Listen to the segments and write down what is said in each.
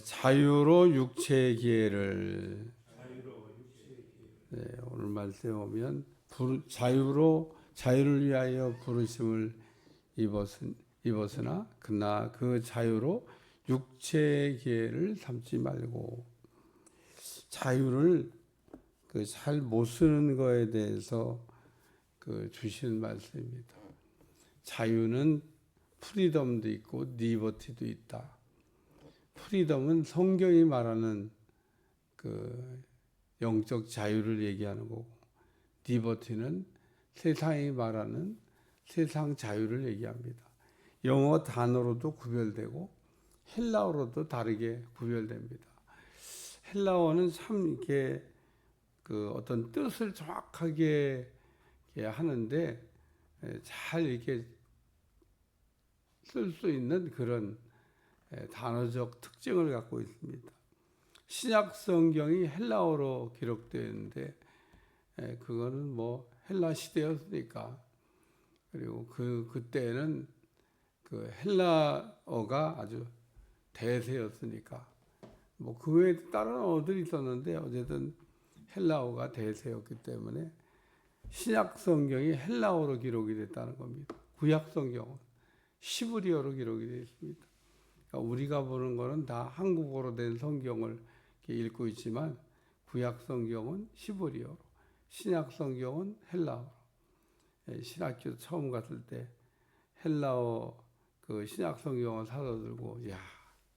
자유로 육체의 기회를. 오늘 말씀에 보면 자유를 위하여 부르심을 입었으나 그러나 그 자유로 육체의 기회를 삼지 말고. 자유를 잘 못 쓰는 거에 대해서 주시는 말씀입니다. 자유는 프리덤도 있고 리버티도 있다. 프리덤은 성경이 말하는 영적 자유를 얘기하는 거고, 리버티는 세상이 말하는 세상 자유를 얘기합니다. 영어 단어로도 구별되고 헬라어로도 다르게 구별됩니다. 헬라어는 참 이렇게 어떤 뜻을 정확하게 하는데 잘 이렇게 쓸 수 있는 그런 단어적 특징을 갖고 있습니다. 신약 성경이 헬라어로 기록되어 있는데 그거는 헬라 시대였으니까, 그리고 그때는 헬라어가 아주 대세였으니까 그 외에 다른 언어들이 있었는데 어쨌든 헬라어가 대세였기 때문에 신약 성경이 헬라어로 기록이 됐다는 겁니다. 구약 성경은 시브리어로 기록이 되어 있습니다. 그러니까 우리가 보는 거는 다 한국어로 된 성경을 읽고 있지만 구약 성경은 시브리어로, 신약 성경은 헬라어로. 신학교 처음 갔을 때 헬라어 신약 성경을 사서 들고, 야,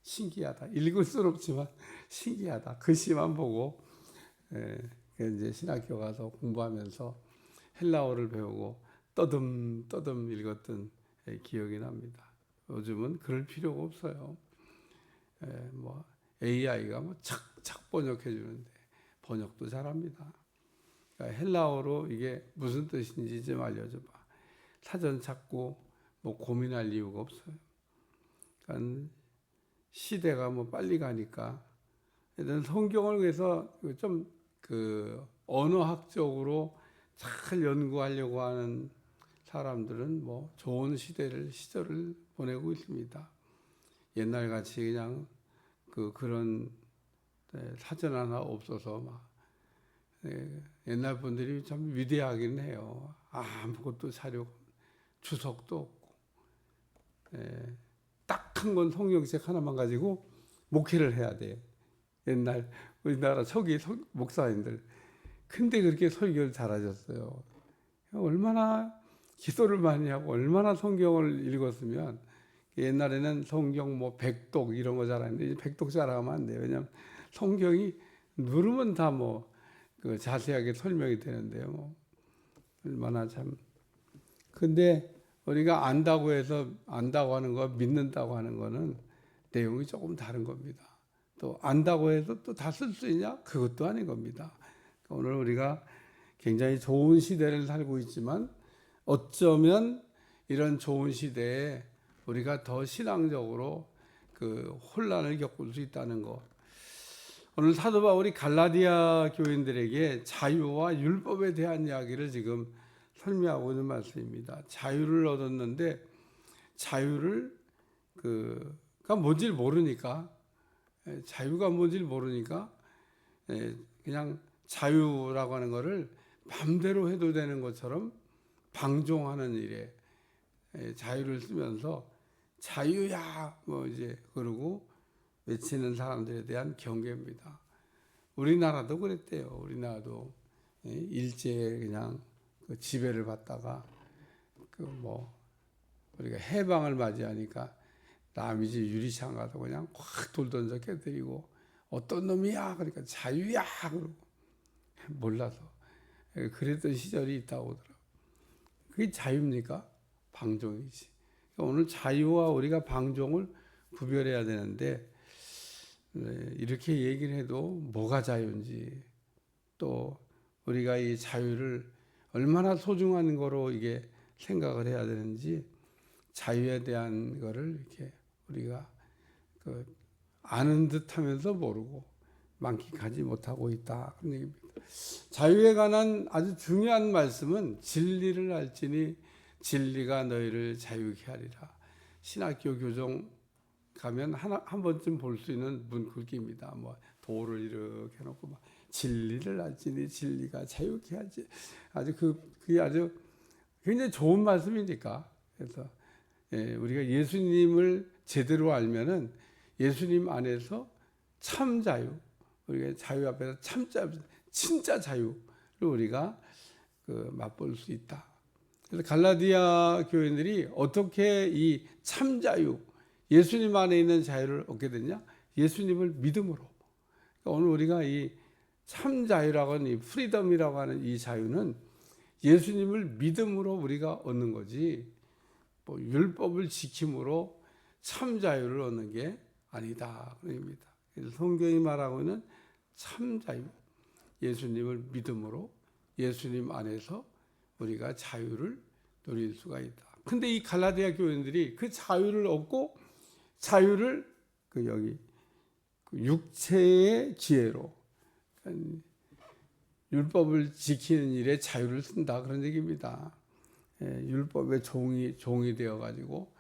신기하다. 읽을 수는 없지만 신기하다. 글씨만 보고 이제 신학교 가서 공부하면서 헬라어를 배우고 떠듬 읽었던 기억이 납니다. 요즘은 그럴 필요가 없어요. AI가 착착 번역해 주는데 번역도 잘합니다. 그러니까 헬라어로 이게 무슨 뜻인지 좀 알려줘봐. 사전 찾고 고민할 이유가 없어요. 그러니까 시대가 빨리 가니까 일단 성경을 위해서 좀 언어학적으로 잘 연구하려고 하는 사람들은 좋은 시절을 보내고 있습니다. 옛날 같이 그냥 그런 사전 하나 없어서 옛날 분들이 참 위대하긴 해요. 아무것도 자료, 주석도 없고 딱 한 권 성경책 하나만 가지고 목회를 해야 돼. 옛날 우리나라 초기 목사님들. 근데 그렇게 설교를 잘하셨어요. 얼마나 기도를 많이 하고 얼마나 성경을 읽었으면. 옛날에는 성경 백독 이런 거 잘하는데 이제 백독 잘하면 안 돼요. 왜냐하면 성경이 누르면 다 자세하게 설명이 되는데요. 얼마나 참. 근데 우리가 안다고 해서 안다고 하는 거, 믿는다고 하는 거는 내용이 조금 다른 겁니다. 또 안다고 해서 또 다 쓸 수 있냐? 그것도 아닌 겁니다. 오늘 우리가 굉장히 좋은 시대를 살고 있지만 어쩌면 이런 좋은 시대에 우리가 더 신앙적으로 혼란을 겪을 수 있다는 것. 오늘 사도 바울이 갈라디아 교인들에게 자유와 율법에 대한 이야기를 지금 설명하고 있는 말씀입니다. 자유를 얻었는데 자유를 뭔지를 모르니까, 자유가 뭔지를 모르니까 그냥 자유라고 하는 거를 마음대로 해도 되는 것처럼 방종하는 일에 자유를 쓰면서 자유야 이제 그러고 외치는 사람들에 대한 경계입니다. 우리나라도 그랬대요. 우리나라도 일제에 그냥 지배를 받다가 우리가 해방을 맞이하니까 남이 집 유리창 가서 그냥 확 돌 던져 깨뜨리고, 어떤 놈이야 그러니까 자유야 그러고 몰라서 그랬던 시절이 있다고 하더라고요. 그게 자유입니까? 방종이지. 오늘 자유와 우리가 방종을 구별해야 되는데 이렇게 얘기를 해도 뭐가 자유인지, 또 우리가 이 자유를 얼마나 소중한 거로 이게 생각을 해야 되는지, 자유에 대한 거를 이렇게 우리가 아는 듯하면서 모르고 만끽하지 못하고 있다 그런 얘기입니다. 자유에 관한 아주 중요한 말씀은 진리를 알지니 진리가 너희를 자유케 하리라. 신학교 교정 가면 한 번쯤 볼 수 있는 문구기입니다. 뭐 도를 이렇게 해놓고 막 진리를 알지니 진리가 자유케 하지. 아주 그게 아주 굉장히 좋은 말씀이니까. 그래서 우리가 예수님을 제대로 알면은 예수님 안에서 참 자유, 우리가 자유 앞에서 참 자유, 진짜 자유를 우리가 맛볼 수 있다. 그래서 갈라디아 교인들이 어떻게 이 참 자유, 예수님 안에 있는 자유를 얻게 됐냐? 예수님을 믿음으로. 그러니까 오늘 우리가 이 참 자유라고 하는 이 프리덤이라고 하는 이 자유는 예수님을 믿음으로 우리가 얻는 거지, 뭐 율법을 지킴으로 참 자유를 얻는 게 아니다. 그럽니다. 그래서 성경이 말하고 있는 참 자유, 예수님을 믿음으로 예수님 안에서 우리가 자유를 누릴 수가 있다. 근데 이 갈라디아 교인들이 그 자유를 얻고 자유를 여기 육체의 지혜로, 율법을 지키는 일에 자유를 쓴다, 그런 얘기입니다. 율법의 종이 되어 가지고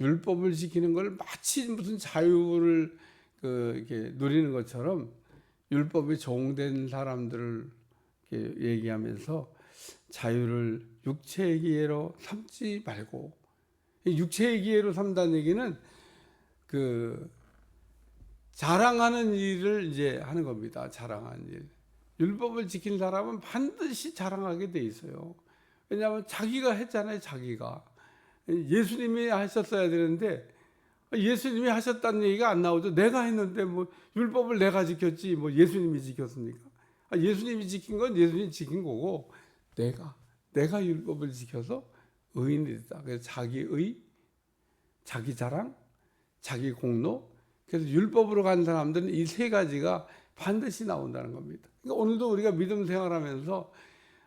율법을 지키는 걸 마치 무슨 자유를 이렇게 누리는 것처럼 율법의 종된 사람들을 이렇게 얘기하면서 자유를 육체의 기회로 삼지 말고, 육체의 기회로 삼다는 얘기는 자랑하는 일을 이제 하는 겁니다. 자랑하는 일. 율법을 지킨 사람은 반드시 자랑하게 돼 있어요. 왜냐하면 자기가 했잖아요. 자기가. 예수님이 하셨어야 되는데 예수님이 하셨다는 얘기가 안 나오죠. 내가 했는데 뭐 율법을 내가 지켰지 뭐 예수님이 지켰습니까? 예수님이 지킨 건 예수님이 지킨 거고, 내가 율법을 지켜서 의인이 됐다. 그래서 자기의, 자기 자랑, 자기 공로. 그래서 율법으로 간 사람들은 이 세 가지가 반드시 나온다는 겁니다. 그러니까 오늘도 우리가 믿음 생활하면서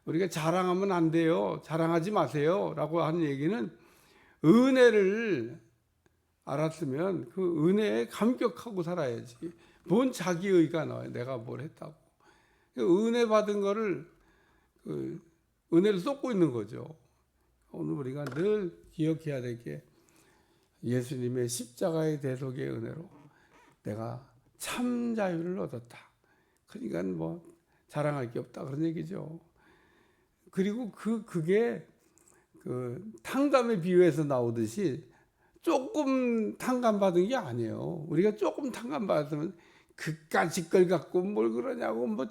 우리가 자랑하면 안 돼요, 자랑하지 마세요 라고 하는 얘기는, 은혜를 알았으면 그 은혜에 감격하고 살아야지. 뭔 자기의가 나와요, 내가 뭘 했다고. 은혜 받은 거를 은혜를 쏟고 있는 거죠. 오늘 우리가 늘 기억해야 될 게, 예수님의 십자가의 대속의 은혜로 내가 참 자유를 얻었다. 그러니까 뭐 자랑할 게 없다, 그런 얘기죠. 그리고 그게 탕감의 비유에서 나오듯이 조금 탕감받은 게 아니에요. 우리가 조금 탕감받으면 그까짓 걸 갖고 뭘 그러냐고, 뭐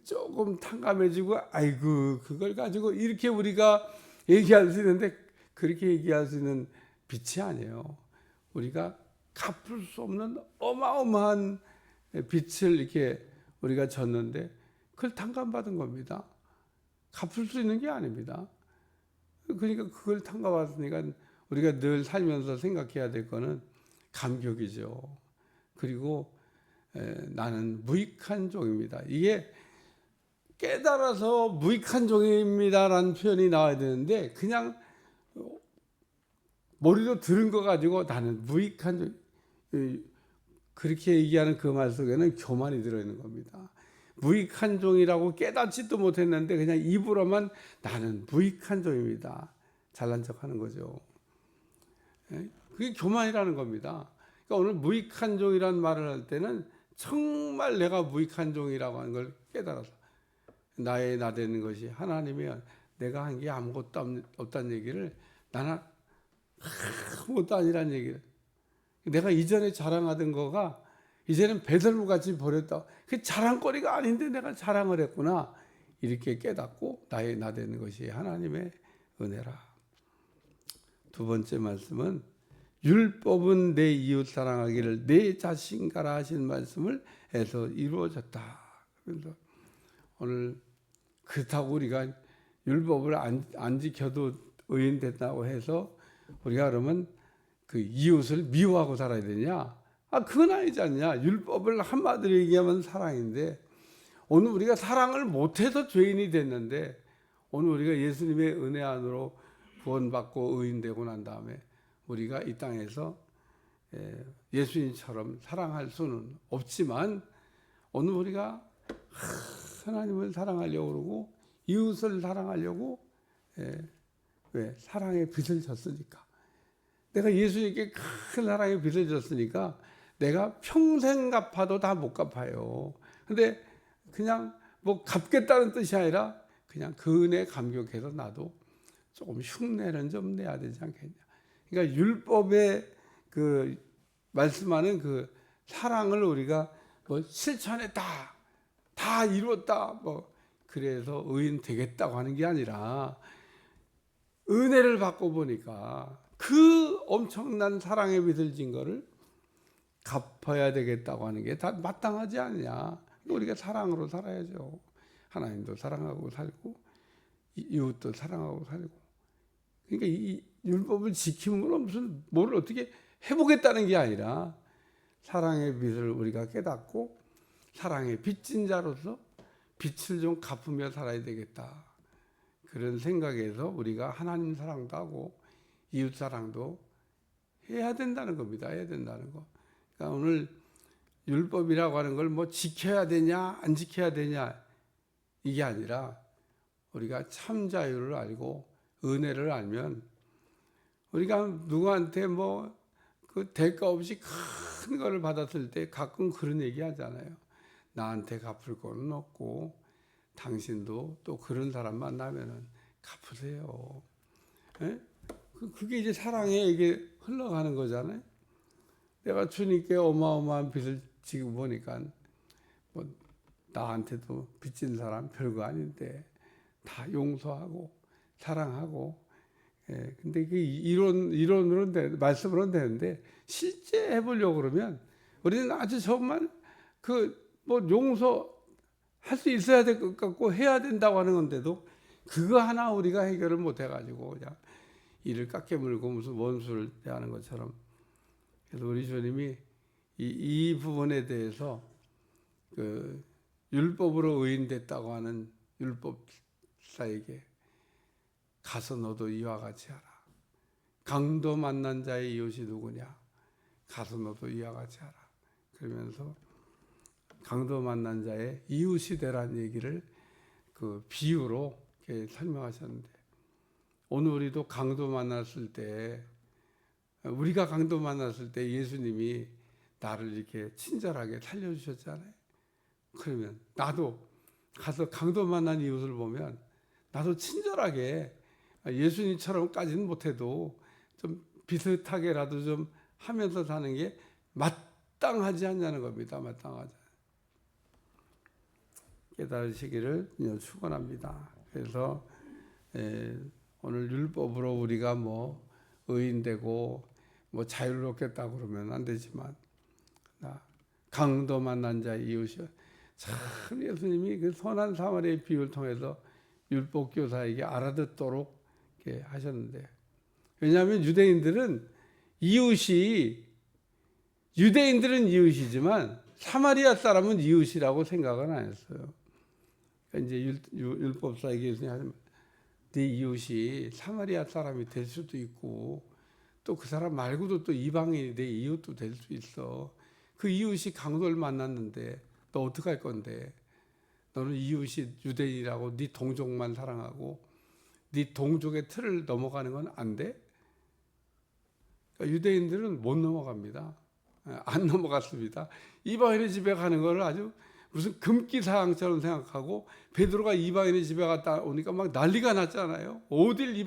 조금 탕감해지고 아이고 그걸 가지고 이렇게 우리가 얘기할 수 있는데, 그렇게 얘기할 수 있는 빛이 아니에요. 우리가 갚을 수 없는 어마어마한 빛을 이렇게 우리가 졌는데 그걸 탕감받은 겁니다. 갚을 수 있는 게 아닙니다. 그러니까 그걸 탕감받으니까 우리가 늘 살면서 생각해야 될 거는 감격이죠. 그리고 나는 무익한 종입니다. 이게 깨달아서 무익한 종입니다라는 표현이 나와야 되는데, 그냥 머리로 들은 거 가지고 나는 무익한 종, 그렇게 얘기하는 그 말 속에는 교만이 들어있는 겁니다. 무익한 종이라고 깨닫지도 못했는데 그냥 입으로만 나는 무익한 종입니다, 잘난 척하는 거죠. 그게 교만이라는 겁니다. 그러니까 오늘 무익한 종이라는 말을 할 때는 정말 내가 무익한 종이라고 하는 걸 깨달아서, 나의 나 되는 것이 하나님이 내가 한 게 아무것도 없다는 얘기를, 나는 아무것도 아니라는 얘기를, 내가 이전에 자랑하던 거가 이제는 배설물같이 버렸다. 그 자랑거리가 아닌데 내가 자랑을 했구나. 이렇게 깨닫고 나의 나 되는 것이 하나님의 은혜라. 두 번째 말씀은 율법은 내 이웃 사랑하기를 내 자신가라 하신 말씀을 해서 이루어졌다. 그래서 오늘 그렇다고 우리가 율법을 안 지켜도 의인 됐다고 해서 우리가 그러면 그 이웃을 미워하고 살아야 되냐? 그건 아니지 않냐? 율법을 한마디로 얘기하면 사랑인데, 오늘 우리가 사랑을 못해서 죄인이 됐는데, 오늘 우리가 예수님의 은혜 안으로 구원받고 의인되고 난 다음에 우리가 이 땅에서 예수님처럼 사랑할 수는 없지만, 오늘 우리가 하나님을 사랑하려고 그러고 이웃을 사랑하려고, 왜? 사랑의 빛을 졌으니까. 내가 예수님께 큰 사랑에 빚을 졌으니까 내가 평생 갚아도 다 못 갚아요. 근데 그냥 뭐 갚겠다는 뜻이 아니라 그냥 그 은혜에 감격해서 나도 조금 흉내는 좀 내야 되지 않겠냐. 그러니까 율법에 그 말씀하는 그 사랑을 우리가 뭐 실천했다, 다 이루었다, 뭐 그래서 의인 되겠다고 하는 게 아니라 은혜를 받고 보니까 그 엄청난 사랑에 빚을 진 거를 갚아야 되겠다고 하는 게 다 마땅하지 않냐. 우리가 사랑으로 살아야죠. 하나님도 사랑하고 살고 이웃도 사랑하고 살고. 그러니까 이 율법을 지킴으로 무슨 뭘 어떻게 해보겠다는 게 아니라 사랑의 빚을 우리가 깨닫고 사랑의 빚진 자로서 빚을 좀 갚으며 살아야 되겠다. 그런 생각에서 우리가 하나님 사랑도 하고 이웃 사랑도 해야 된다는 겁니다. 해야 된다는 거. 그러니까 오늘 율법이라고 하는 걸 뭐 지켜야 되냐 안 지켜야 되냐 이게 아니라 우리가 참 자유를 알고 은혜를 알면 우리가 누구한테 뭐 그 대가 없이 큰 거를 받았을 때 가끔 그런 얘기 하잖아요. 나한테 갚을 거는 없고 당신도 또 그런 사람 만나면은 갚으세요. 에? 그게 이제 사랑에 이게 흘러가는 거잖아요. 내가 주님께 어마어마한 빚을 지고 보니까 뭐 나한테도 빚진 사람 별거 아닌데 다 용서하고 사랑하고. 예, 근데 그 이론으로는 말씀으로는 되는데 실제 해보려고 그러면 우리는 아주 정말 그 뭐 용서할 수 있어야 될 것 같고 해야 된다고 하는 건데도 그거 하나 우리가 해결을 못 해가지고 그냥 이를 깎게 물고 무슨 원수를 대하는 것처럼. 그래서 우리 주님이 이 부분에 대해서 그 율법으로 의인됐다고 하는 율법사에게 가서 너도 이와 같이 하라. 강도 만난 자의 이웃이 누구냐? 가서 너도 이와 같이 하라. 그러면서 강도 만난 자의 이웃이 되라는 얘기를 그 비유로 이렇게 설명하셨는데 오늘 우리도 강도 만났을 때 우리가 강도 만났을 때 예수님이 나를 이렇게 친절하게 살려주셨잖아요. 그러면 나도 가서 강도 만난 이웃을 보면 나도 친절하게 예수님처럼까지는 못해도 좀 비슷하게라도 좀 하면서 사는 게 마땅하지 않냐는 겁니다. 마땅하지. 깨달으시기를 축원합니다. 그래서 오늘 율법으로 우리가 뭐 의인되고 뭐 자유롭겠다고 그러면 안 되지만 강도 만난 자의 이웃이요. 참 예수님이 그 선한 사마리아의 비유를 통해서 율법 교사에게 알아듣도록 이렇게 하셨는데 왜냐하면 유대인들은 이웃이지만 사마리아 사람은 이웃이라고 생각은 안 했어요. 그러니까 이제 율법사에게 예수님이 하시면 네 이웃이 사마리아 사람이 될 수도 있고 또 그 사람 말고도 또 이방인이 내 이웃도 될 수 있어. 그 이웃이 강도를 만났는데 너 어떡할 건데? 너는 이웃이 유대인이라고 네 동족만 사랑하고 네 동족의 틀을 넘어가는 건 안 돼? 그러니까 유대인들은 못 넘어갑니다. 안 넘어갔습니다. 이방인의 집에 가는 걸 아주 무슨 금기사항처럼 생각하고 베드로가 이방인의 집에 갔다 오니까 막 난리가 났잖아요. 어딜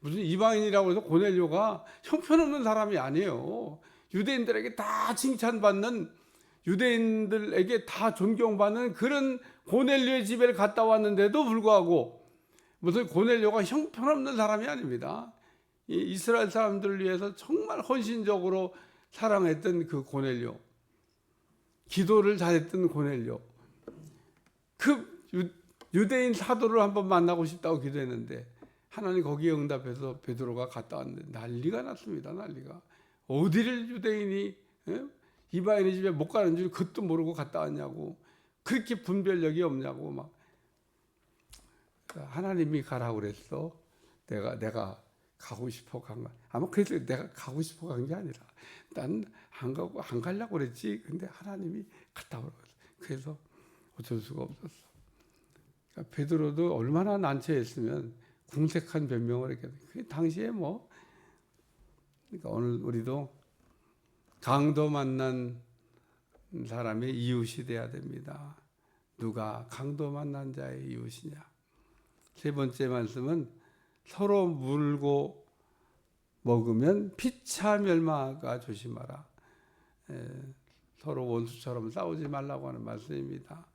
무슨 이방인이라고 해서 고넬료가 형편없는 사람이 아니에요. 유대인들에게 다 칭찬받는 유대인들에게 다 존경받는 그런 고넬료의 집에 갔다 왔는데도 불구하고 무슨 고넬료가 형편없는 사람이 아닙니다. 이스라엘 사람들을 위해서 정말 헌신적으로 사랑했던 그 고넬료, 기도를 잘했던 고넬료, 그 유대인 사도를 한번 만나고 싶다고 기도했는데 하나님 거기에 응답해서 베드로가 갔다 왔는데 난리가 났습니다. 난리가. 어디를 유대인이 이방인의 집에 못 가는 줄 그것도 모르고 갔다 왔냐고, 그렇게 분별력이 없냐고 막. 하나님이 가라고 그랬어. 내가 가고 싶어 간 거. 아마 그래서 내가 가고 싶어 간 게 아니라 난 안 가려고 그랬지. 근데 하나님이 갔다 오라고 했어. 그래서 어쩔 수가 없었어. 그러니까 베드로도 얼마나 난처했으면 궁색한 변명을 했겠어요. 당시에 뭐 그러니까 오늘 우리도 강도 만난 사람의 이웃이 돼야 됩니다. 누가 강도 만난 자의 이웃이냐. 세 번째 말씀은 서로 물고 먹으면 피차 멸망할까 조심하라. 서로 원수처럼 싸우지 말라고 하는 말씀입니다.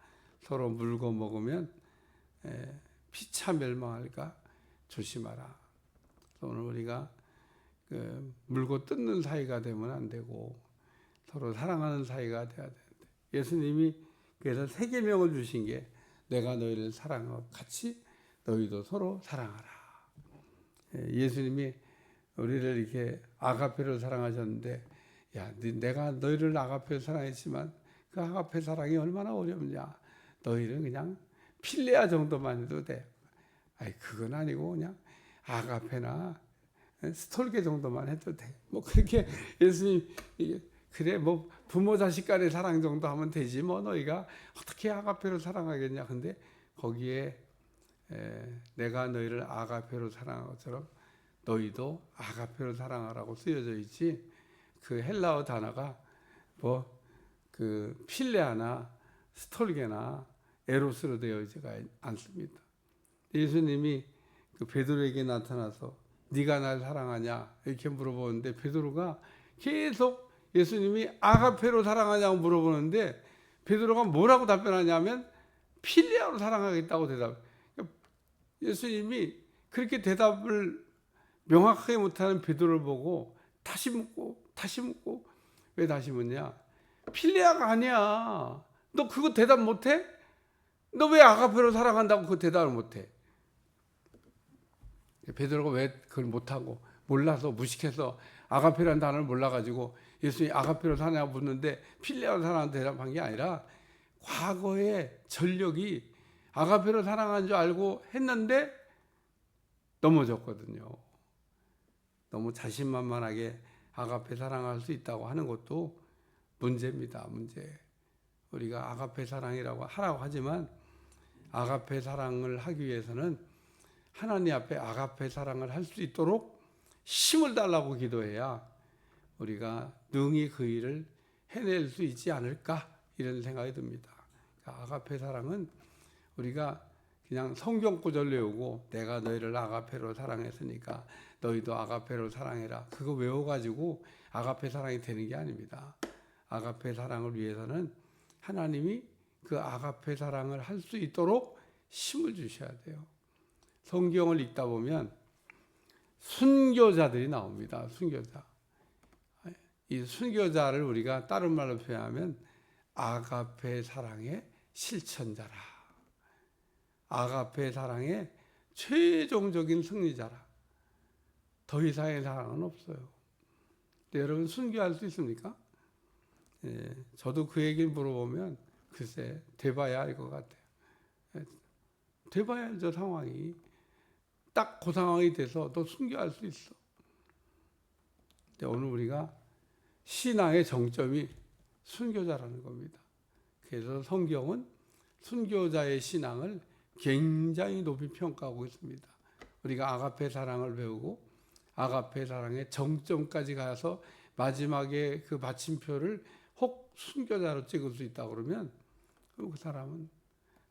서로 물고 먹으면 피차 멸망할까 조심하라. 오늘 우리가 물고 뜯는 사이가 되면 안 되고 서로 사랑하는 사이가 돼야 되는데, 예수님이 그래서 세 계명을 주신 게 내가 너희를 사랑하고 같이 너희도 서로 사랑하라. 예수님이 우리를 이렇게 아가페로 사랑하셨는데, 야, 내가 너희를 아가페로 사랑했지만 그 아가페 사랑이 얼마나 어렵냐. 너희는 그냥 필레아 정도만 해도 돼. 아니, 그건 아니고 그냥 아가페나 스톨게 정도만 해도 돼. 뭐 그렇게 예수님, 그래 뭐 부모 자식 간의 사랑 정도 하면 되지 뭐 너희가 어떻게 아가페로 사랑하겠냐. 근데 거기에 내가 너희를 아가페로 사랑한 것처럼 너희도 아가페로 사랑하라고 쓰여져 있지, 그 헬라어 단어가 뭐 그 필레아나 스톨게나 에로스로 되어 있지가 않습니다. 예수님이 그 베드로에게 나타나서 네가 날 사랑하냐 이렇게 물어보는데, 베드로가 계속 예수님이 아가페로 사랑하냐고 물어보는데 베드로가 뭐라고 답변하냐면 필레아로 사랑하겠다고 대답. 예수님이 그렇게 대답을 명확하게 못하는 베드로를 보고 다시 묻고 왜 다시 묻냐? 필레아가 아니야. 너 그거 대답 못해? 너 왜 아가페로 사랑한다고 그 대답을 못해? 베드로가 왜 그걸 못하고 몰라서 무식해서 아가페라는 단어를 몰라가지고 예수님이 아가페로 사랑하냐고 묻는데 필레아로 사랑하는 대답한 게 아니라 과거의 전력이 아가페로 사랑한 줄 알고 했는데 넘어졌거든요. 너무 자신만만하게 아가페 사랑할 수 있다고 하는 것도 문제입니다. 문제. 우리가 아가페 사랑이라고 하라고 하지만 아가페 사랑을 하기 위해서는 하나님 앞에 아가페 사랑을 할 수 있도록 힘을 달라고 기도해야 우리가 능히 그 일을 해낼 수 있지 않을까 이런 생각이 듭니다. 아가페 사랑은 우리가 그냥 성경 구절 외우고 내가 너희를 아가페로 사랑했으니까 너희도 아가페로 사랑해라, 그거 외워가지고 아가페 사랑이 되는 게 아닙니다. 아가페 사랑을 위해서는 하나님이 그 아가페 사랑을 할 수 있도록 힘을 주셔야 돼요. 성경을 읽다 보면 순교자들이 나옵니다. 순교자. 이 순교자를 우리가 다른 말로 표현하면 아가페 사랑의 실천자라. 아가페 사랑의 최종적인 승리자라. 더 이상의 사랑은 없어요. 여러분 순교할 수 있습니까? 저도 그 얘기를 물어보면 글쎄 돼봐야 알 것 같아요. 돼봐야 저 상황이 딱 그 상황이 돼서 너 순교할 수 있어. 근데 오늘 우리가 신앙의 정점이 순교자라는 겁니다. 그래서 성경은 순교자의 신앙을 굉장히 높이 평가하고 있습니다. 우리가 아가페 사랑을 배우고 아가페 사랑의 정점까지 가서 마지막에 그 받침표를 혹 순교자로 찍을 수 있다 그러면 그 사람은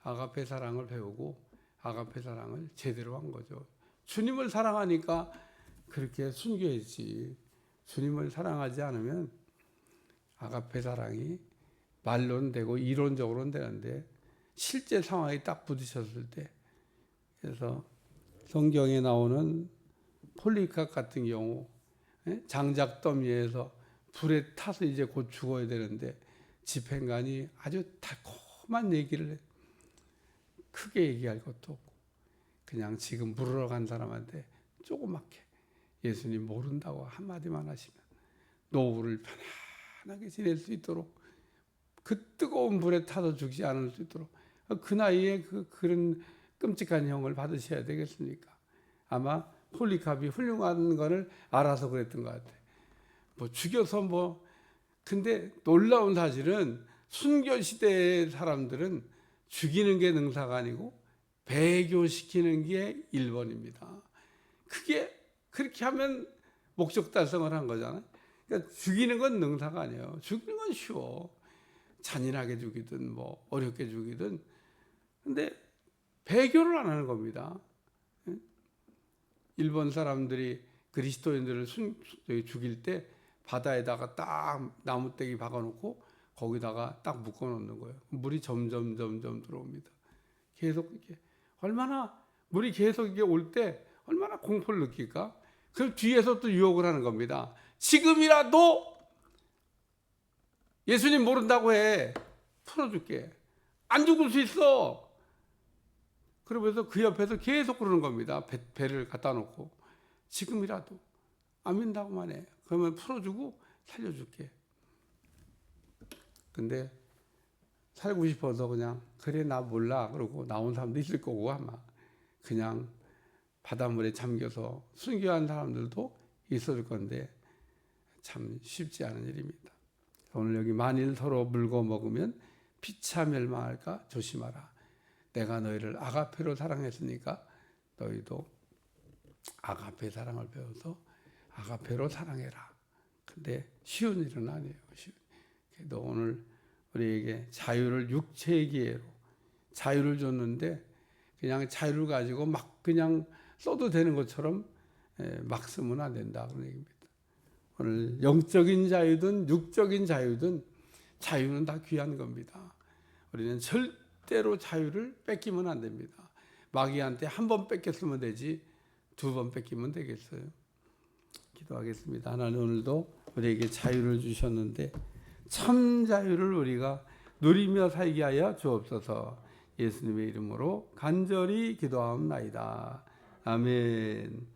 아가페 사랑을 배우고 아가페 사랑을 제대로 한 거죠. 주님을 사랑하니까 그렇게 순교했지. 주님을 사랑하지 않으면 아가페 사랑이 말로는 되고 이론적으로는 되는데 실제 상황이 딱 부딪혔을 때, 그래서 성경에 나오는 폴리캅 같은 경우 장작 더미에서 불에 타서 이제 곧 죽어야 되는데 집행관이 아주 달콤한 얘기를 해. 크게 얘기할 것도 없고 그냥 지금 물으러 간 사람한테 조그맣게 예수님 모른다고 한마디만 하시면 노후를 편안하게 지낼 수 있도록, 그 뜨거운 불에 타서 죽지 않을 수 있도록 그 나이에 그런 끔찍한 형을 받으셔야 되겠습니까? 아마 폴리캅이 훌륭한 거를 알아서 그랬던 것 같아요. 뭐 죽여서 근데 놀라운 사실은 순교 시대의 사람들은 죽이는 게 능사가 아니고 배교시키는 게 1번입니다. 그게 그렇게 하면 목적 달성을 한 거잖아요. 그러니까 죽이는 건 능사가 아니에요. 죽이는 건 쉬워. 잔인하게 죽이든 뭐 어렵게 죽이든. 근데 배교를 안 하는 겁니다. 일본 사람들이 그리스도인들을 죽일 때 바다에다가 딱 나무떼기 박아놓고 거기다가 딱 묶어놓는 거예요. 물이 점점 들어옵니다. 계속 이렇게 얼마나 물이 계속 이게 올 때 얼마나 공포를 느낄까? 그럼 뒤에서 또 유혹을 하는 겁니다. 지금이라도 예수님 모른다고 해. 풀어줄게. 안 죽을 수 있어. 그러면서 그 옆에서 계속 그러는 겁니다. 배를 갖다 놓고 지금이라도 안 믿는다고만 해. 그러면 풀어주고 살려줄게. 근데 살고 싶어서 그냥 그래 나 몰라 그러고 나온 사람도 있을 거고 아마 그냥 바닷물에 잠겨서 순교한 사람들도 있을 건데 참 쉽지 않은 일입니다. 오늘 여기 만일 서로 물고 먹으면 피차 멸망할까 조심하라. 내가 너희를 아가페로 사랑했으니까 너희도 아가페 사랑을 배워서 아가페로 사랑해라. 근데 쉬운 일은 아니에요. 그래도 오늘 우리에게 자유를 육체의 기회로 자유를 줬는데 그냥 자유를 가지고 막 그냥 써도 되는 것처럼 막 쓰면 안 된다 그런 얘기입니다. 오늘 영적인 자유든 육적인 자유든 자유는 다 귀한 겁니다. 우리는 절대로 자유를 뺏기면 안 됩니다. 마귀한테 한 번 뺏겼으면 되지 두 번 뺏기면 되겠어요. 기도하겠습니다. 하나님 오늘도 우리에게 자유를 주셨는데 참 자유를 우리가 누리며 살게 하여 주옵소서. 예수님의 이름으로 간절히 기도하옵나이다. 아멘.